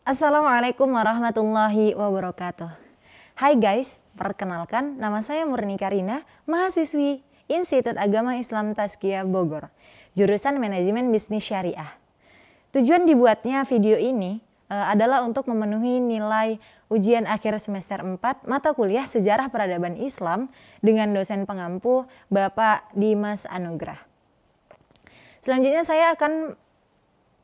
Assalamualaikum warahmatullahi wabarakatuh. Hai guys, perkenalkan nama saya Murni Karina, mahasiswi Institut Agama Islam Tazkiyah Bogor, jurusan Manajemen Bisnis Syariah. Tujuan dibuatnya video ini adalah untuk memenuhi nilai ujian akhir semester 4 mata kuliah Sejarah Peradaban Islam dengan dosen pengampu Bapak Dimas Anugrah. Selanjutnya saya akan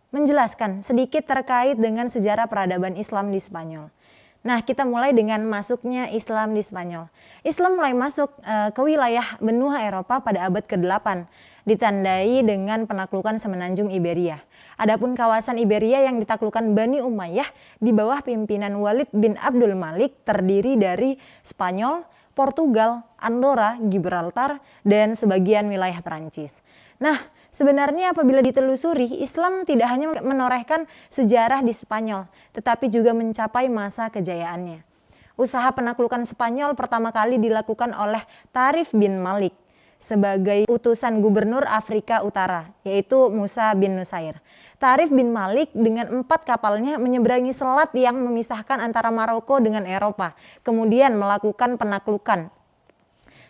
menjelaskan sedikit terkait dengan sejarah peradaban Islam di Spanyol. Nah, kita mulai dengan masuknya Islam di Spanyol. Islam mulai masuk ke wilayah benua Eropa pada abad ke-8, ditandai dengan penaklukan semenanjung Iberia. Adapun kawasan Iberia yang ditaklukkan Bani Umayyah di bawah pimpinan Walid bin Abdul Malik terdiri dari Spanyol, Portugal, Andorra, Gibraltar, dan sebagian wilayah Perancis. Nah, sebenarnya apabila ditelusuri, Islam tidak hanya menorehkan sejarah di Spanyol, tetapi juga mencapai masa kejayaannya. Usaha penaklukan Spanyol pertama kali dilakukan oleh Tarif bin Malik sebagai utusan gubernur Afrika Utara, yaitu Musa bin Nusair. Tarif bin Malik dengan 4 kapalnya menyeberangi selat yang memisahkan antara Maroko dengan Eropa, kemudian melakukan penaklukan.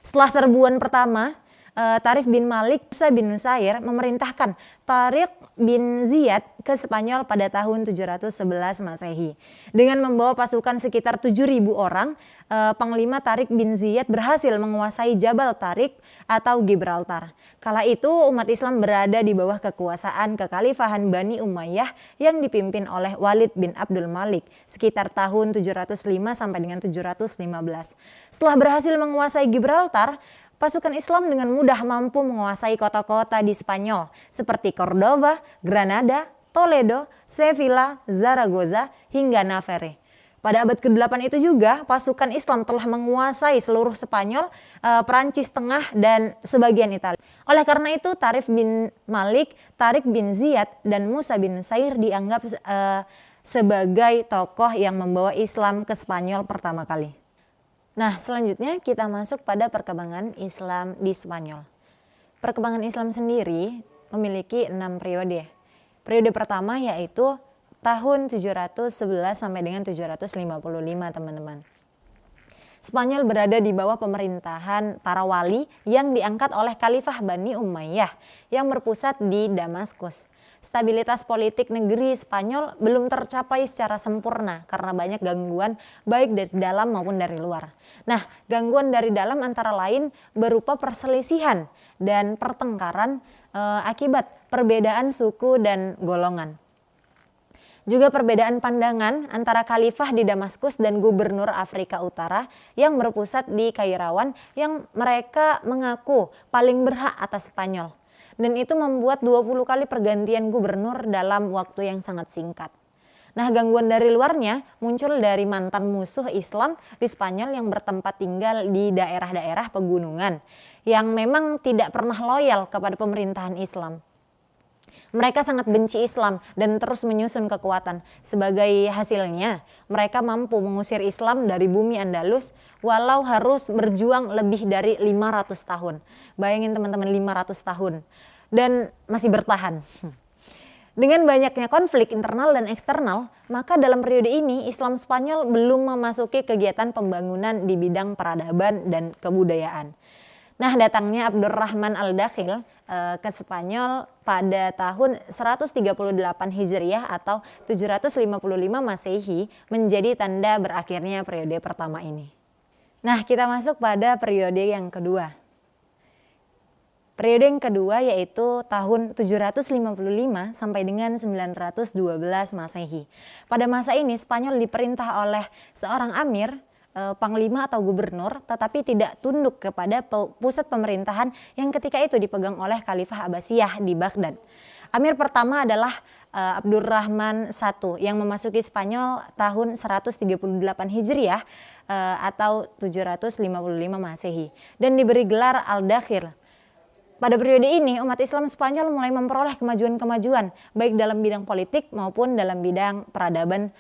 Setelah serbuan pertama, Tarif bin Malik, Musa bin Nusair memerintahkan Tariq bin Ziyad ke Spanyol pada tahun 711 Masehi. Dengan membawa pasukan sekitar 7.000 orang, Panglima Tariq bin Ziyad berhasil menguasai Jabal Tariq atau Gibraltar. Kala itu umat Islam berada di bawah kekuasaan kekhalifahan Bani Umayyah yang dipimpin oleh Walid bin Abdul Malik sekitar tahun 705 sampai dengan 715. Setelah berhasil menguasai Gibraltar, pasukan Islam dengan mudah mampu menguasai kota-kota di Spanyol seperti Córdoba, Granada, Toledo, Sevilla, Zaragoza, hingga Navarre. Pada abad ke-8 itu juga pasukan Islam telah menguasai seluruh Spanyol, Perancis Tengah, dan sebagian Italia. Oleh karena itu Tarif bin Malik, Tariq bin Ziyad, dan Musa bin Nusair dianggap sebagai tokoh yang membawa Islam ke Spanyol pertama kali. Nah, selanjutnya kita masuk pada perkembangan Islam di Spanyol. Perkembangan Islam sendiri memiliki 6 periode. Periode pertama yaitu tahun 711 sampai dengan 755, teman-teman. Spanyol berada di bawah pemerintahan para wali yang diangkat oleh Khalifah Bani Umayyah yang berpusat di Damaskus. Stabilitas politik negeri Spanyol belum tercapai secara sempurna karena banyak gangguan baik dari dalam maupun dari luar. Nah, gangguan dari dalam antara lain berupa perselisihan dan pertengkaran akibat perbedaan suku dan golongan. Juga perbedaan pandangan antara khalifah di Damaskus dan gubernur Afrika Utara yang berpusat di Kairawan yang mereka mengaku paling berhak atas Spanyol. Dan itu membuat 20 kali pergantian gubernur dalam waktu yang sangat singkat. Nah, gangguan dari luarnya muncul dari mantan musuh Islam di Spanyol yang bertempat tinggal di daerah-daerah pegunungan yang memang tidak pernah loyal kepada pemerintahan Islam. Mereka sangat benci Islam dan terus menyusun kekuatan. Sebagai hasilnya, mereka mampu mengusir Islam dari bumi Andalus walau harus berjuang lebih dari 500 tahun. Bayangin teman-teman, 500 tahun. Dan masih bertahan. Dengan banyaknya konflik internal dan eksternal, maka dalam periode ini Islam Spanyol belum memasuki kegiatan pembangunan di bidang peradaban dan kebudayaan. Nah, datangnya Abdurrahman Al-Dakhil ke Spanyol pada tahun 138 Hijriah atau 755 Masehi menjadi tanda berakhirnya periode pertama ini. Nah, kita masuk pada periode yang kedua. Periode yang kedua yaitu tahun 755 sampai dengan 912 Masehi. Pada masa ini Spanyol diperintah oleh seorang amir, panglima atau gubernur, tetapi tidak tunduk kepada pusat pemerintahan yang ketika itu dipegang oleh Khalifah Abbasiyah di Baghdad. Amir pertama adalah Abdurrahman I yang memasuki Spanyol tahun 138 Hijriah atau 755 Masehi dan diberi gelar Al-Dakhil. Pada periode ini umat Islam Spanyol mulai memperoleh kemajuan-kemajuan baik dalam bidang politik maupun dalam bidang peradaban.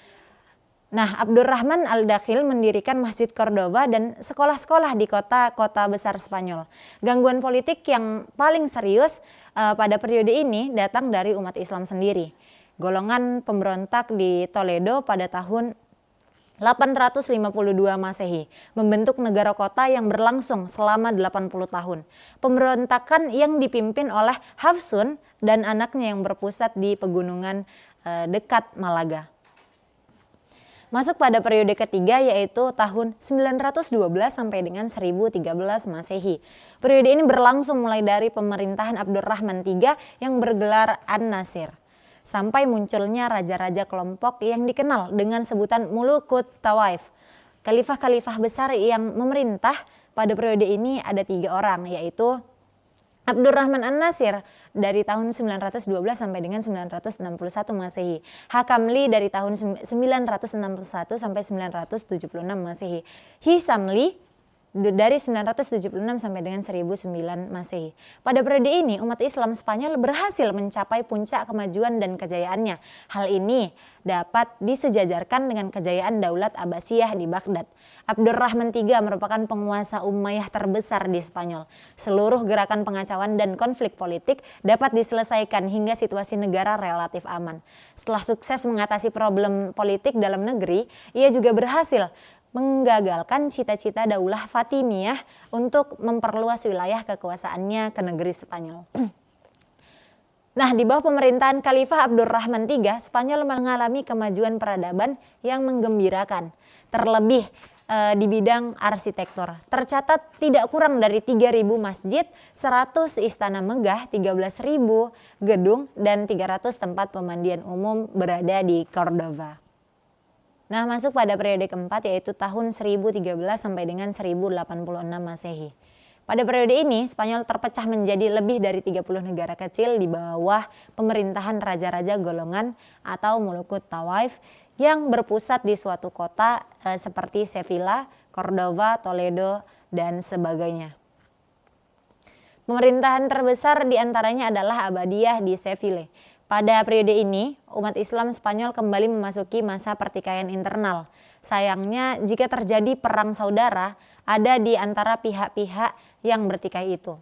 Nah, Abdurrahman Al-Dakhil mendirikan Masjid Cordoba dan sekolah-sekolah di kota-kota besar Spanyol. Gangguan politik yang paling serius pada periode ini datang dari umat Islam sendiri. Golongan pemberontak di Toledo pada tahun 852 Masehi membentuk negara kota yang berlangsung selama 80 tahun. Pemberontakan yang dipimpin oleh Hafsun dan anaknya yang berpusat di pegunungan dekat Malaga. Masuk pada periode ketiga yaitu tahun 912 sampai dengan 1013 Masehi. Periode ini berlangsung mulai dari pemerintahan Abdurrahman III yang bergelar An-Nasir sampai munculnya raja-raja kelompok yang dikenal dengan sebutan Mulukut Tawaif. Khalifah-khalifah besar yang memerintah pada periode ini ada 3 orang, yaitu Abdurrahman An-Nasir dari tahun 912 sampai dengan 961 Masehi. Hakamli dari tahun 961 sampai 976 Masehi. Hisamli dari 976 sampai dengan 1009 Masehi. Pada periode ini umat Islam Spanyol berhasil mencapai puncak kemajuan dan kejayaannya. Hal ini dapat disejajarkan dengan kejayaan Daulat Abbasiyah di Baghdad. Abdurrahman III merupakan penguasa Umayyah terbesar di Spanyol. Seluruh gerakan pengacauan dan konflik politik dapat diselesaikan hingga situasi negara relatif aman. Setelah sukses mengatasi problem politik dalam negeri, ia juga berhasil menggagalkan cita-cita Daulah Fatimiyah untuk memperluas wilayah kekuasaannya ke negeri Spanyol. Nah, di bawah pemerintahan Khalifah Abdurrahman III, Spanyol mengalami kemajuan peradaban yang menggembirakan, terlebih di bidang arsitektur. Tercatat tidak kurang dari 3.000 masjid, 100 istana megah, 13.000 gedung, dan 300 tempat pemandian umum berada di Cordova. Nah, masuk pada periode keempat yaitu tahun 1013 sampai dengan 1086 Masehi. Pada periode ini, Spanyol terpecah menjadi lebih dari 30 negara kecil di bawah pemerintahan raja-raja golongan atau Mulukut Tawaif yang berpusat di suatu kota seperti Sevilla, Cordova, Toledo, dan sebagainya. Pemerintahan terbesar diantaranya adalah Abbadiyah di Seville. Pada periode ini, umat Islam Spanyol kembali memasuki masa pertikaian internal. Sayangnya, jika terjadi perang saudara, ada di antara pihak-pihak yang bertikai itu.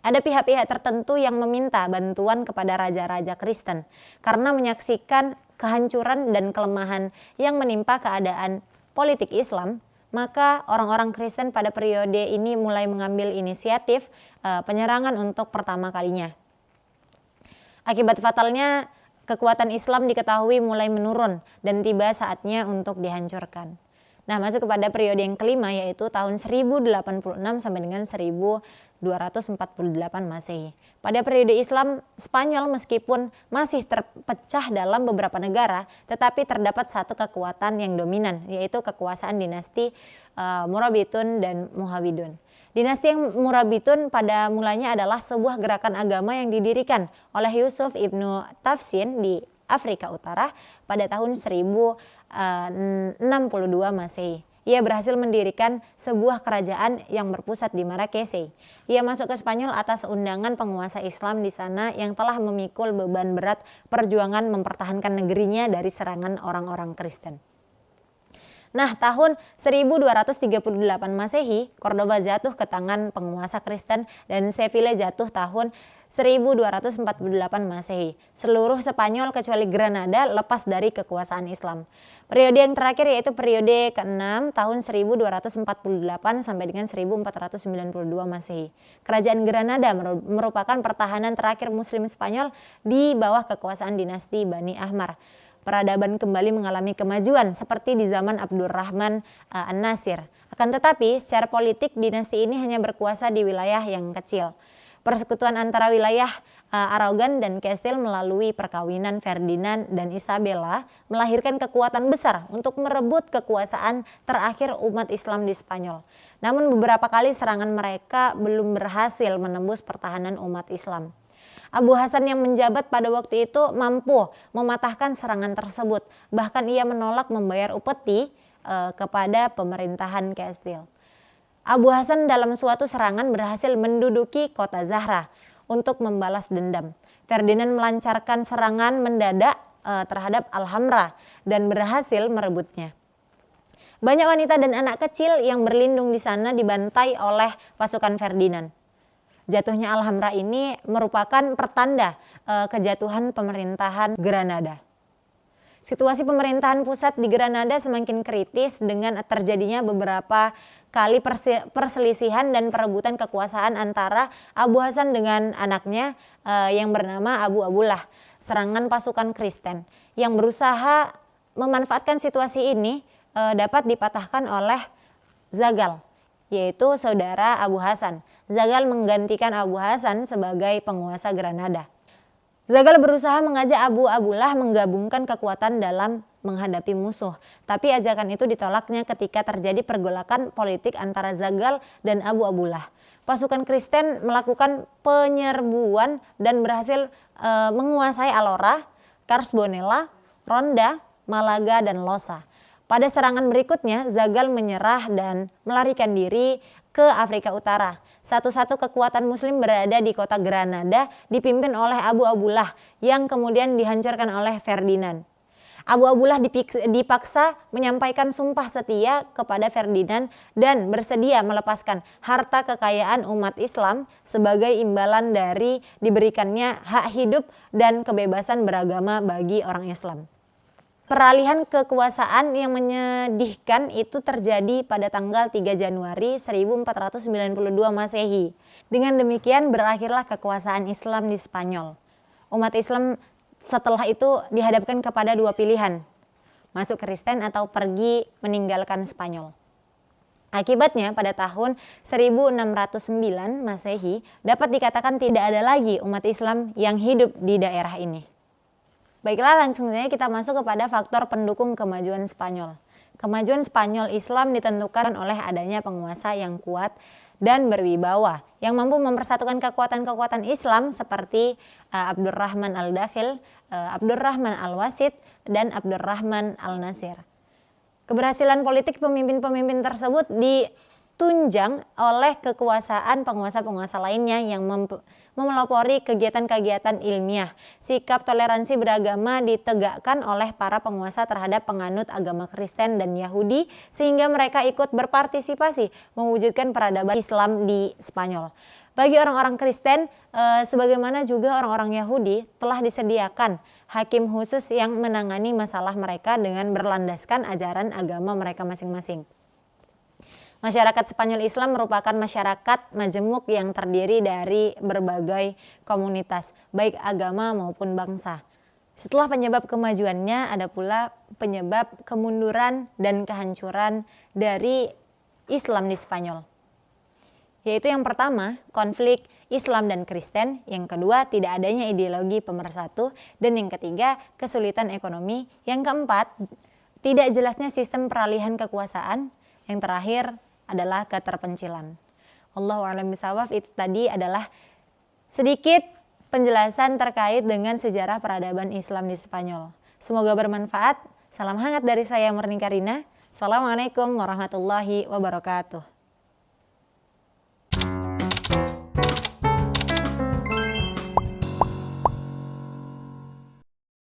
Ada pihak-pihak tertentu yang meminta bantuan kepada raja-raja Kristen karena menyaksikan kehancuran dan kelemahan yang menimpa keadaan politik Islam. Maka orang-orang Kristen pada periode ini mulai mengambil inisiatif penyerangan untuk pertama kalinya. Akibat fatalnya, kekuatan Islam diketahui mulai menurun dan tiba saatnya untuk dihancurkan. Nah, masuk kepada periode yang kelima yaitu tahun 1086 sampai dengan 1248 Masehi. Pada periode Islam, Spanyol meskipun masih terpecah dalam beberapa negara, tetapi terdapat satu kekuatan yang dominan, yaitu kekuasaan dinasti Murabitun dan Muhawidun. Dinasti yang Murabitun pada mulanya adalah sebuah gerakan agama yang didirikan oleh Yusuf ibnu Tafsin di Afrika Utara pada tahun 1062 Masehi. Ia berhasil mendirikan sebuah kerajaan yang berpusat di Marrakesh. Ia masuk ke Spanyol atas undangan penguasa Islam di sana yang telah memikul beban berat perjuangan mempertahankan negerinya dari serangan orang-orang Kristen. Nah, tahun 1238 Masehi, Cordova jatuh ke tangan penguasa Kristen dan Seville jatuh tahun 1248 Masehi. Seluruh Spanyol kecuali Granada lepas dari kekuasaan Islam. Periode yang terakhir yaitu periode ke-6 tahun 1248 sampai dengan 1492 Masehi. Kerajaan Granada merupakan pertahanan terakhir Muslim Spanyol di bawah kekuasaan dinasti Bani Ahmar. Peradaban kembali mengalami kemajuan seperti di zaman Abdurrahman An-Nasir. Akan tetapi secara politik dinasti ini hanya berkuasa di wilayah yang kecil. Persekutuan antara wilayah Aragon dan Castile melalui perkawinan Ferdinand dan Isabella melahirkan kekuatan besar untuk merebut kekuasaan terakhir umat Islam di Spanyol. Namun beberapa kali serangan mereka belum berhasil menembus pertahanan umat Islam. Abu Hasan yang menjabat pada waktu itu mampu mematahkan serangan tersebut. Bahkan ia menolak membayar upeti kepada pemerintahan Castile. Abu Hasan dalam suatu serangan berhasil menduduki kota Zahra untuk membalas dendam. Ferdinand melancarkan serangan mendadak terhadap Alhambra dan berhasil merebutnya. Banyak wanita dan anak kecil yang berlindung di sana dibantai oleh pasukan Ferdinand. Jatuhnya Alhambra ini merupakan pertanda kejatuhan pemerintahan Granada. Situasi pemerintahan pusat di Granada semakin kritis dengan terjadinya beberapa kali perselisihan dan perebutan kekuasaan antara Abu Hasan dengan anaknya yang bernama Abu Abdullah. Serangan pasukan Kristen yang berusaha memanfaatkan situasi ini dapat dipatahkan oleh Zagal, yaitu saudara Abu Hasan. Zagal menggantikan Abu Hasan sebagai penguasa Granada. Zagal berusaha mengajak Abu Abdullah menggabungkan kekuatan dalam menghadapi musuh, tapi ajakan itu ditolaknya ketika terjadi pergolakan politik antara Zagal dan Abu Abdullah. Pasukan Kristen melakukan penyerbuan dan berhasil menguasai Alora, Carsbonela, Ronda, Malaga, dan Losa. Pada serangan berikutnya, Zagal menyerah dan melarikan diri ke Afrika Utara. Satu-satu kekuatan muslim berada di kota Granada dipimpin oleh Abu Abdullah yang kemudian dihancurkan oleh Ferdinand. Abu Abdullah dipaksa menyampaikan sumpah setia kepada Ferdinand dan bersedia melepaskan harta kekayaan umat Islam sebagai imbalan dari diberikannya hak hidup dan kebebasan beragama bagi orang Islam. Peralihan kekuasaan yang menyedihkan itu terjadi pada tanggal 3 Januari 1492 Masehi. Dengan demikian berakhirlah kekuasaan Islam di Spanyol. Umat Islam setelah itu dihadapkan kepada dua pilihan, masuk Kristen atau pergi meninggalkan Spanyol. Akibatnya pada tahun 1609 Masehi dapat dikatakan tidak ada lagi umat Islam yang hidup di daerah ini. Baiklah, langsung saja kita masuk kepada faktor pendukung kemajuan Spanyol. Kemajuan Spanyol Islam ditentukan oleh adanya penguasa yang kuat dan berwibawa yang mampu mempersatukan kekuatan-kekuatan Islam seperti Abdurrahman Al-Dakhil, Abdurrahman Al-Wasid, dan Abdurrahman Al-Nasir. Keberhasilan politik pemimpin-pemimpin tersebut ditunjang oleh kekuasaan penguasa-penguasa lainnya yang memelopori kegiatan-kegiatan ilmiah. Sikap toleransi beragama ditegakkan oleh para penguasa terhadap penganut agama Kristen dan Yahudi sehingga mereka ikut berpartisipasi mewujudkan peradaban Islam di Spanyol. Bagi orang-orang Kristen, sebagaimana juga orang-orang Yahudi, telah disediakan hakim khusus yang menangani masalah mereka dengan berlandaskan ajaran agama mereka masing-masing. Masyarakat Spanyol Islam merupakan masyarakat majemuk yang terdiri dari berbagai komunitas, baik agama maupun bangsa. Setelah penyebab kemajuannya, ada pula penyebab kemunduran dan kehancuran dari Islam di Spanyol. Yaitu yang pertama, konflik Islam dan Kristen, yang kedua, tidak adanya ideologi pemersatu, dan yang ketiga, kesulitan ekonomi, yang keempat, tidak jelasnya sistem peralihan kekuasaan, yang terakhir adalah keterpencilan. Allahu a'lam bishawab. Itu tadi adalah sedikit penjelasan terkait dengan sejarah peradaban Islam di Spanyol. Semoga bermanfaat. Salam hangat dari saya Murni Karina. Assalamualaikum warahmatullahi wabarakatuh.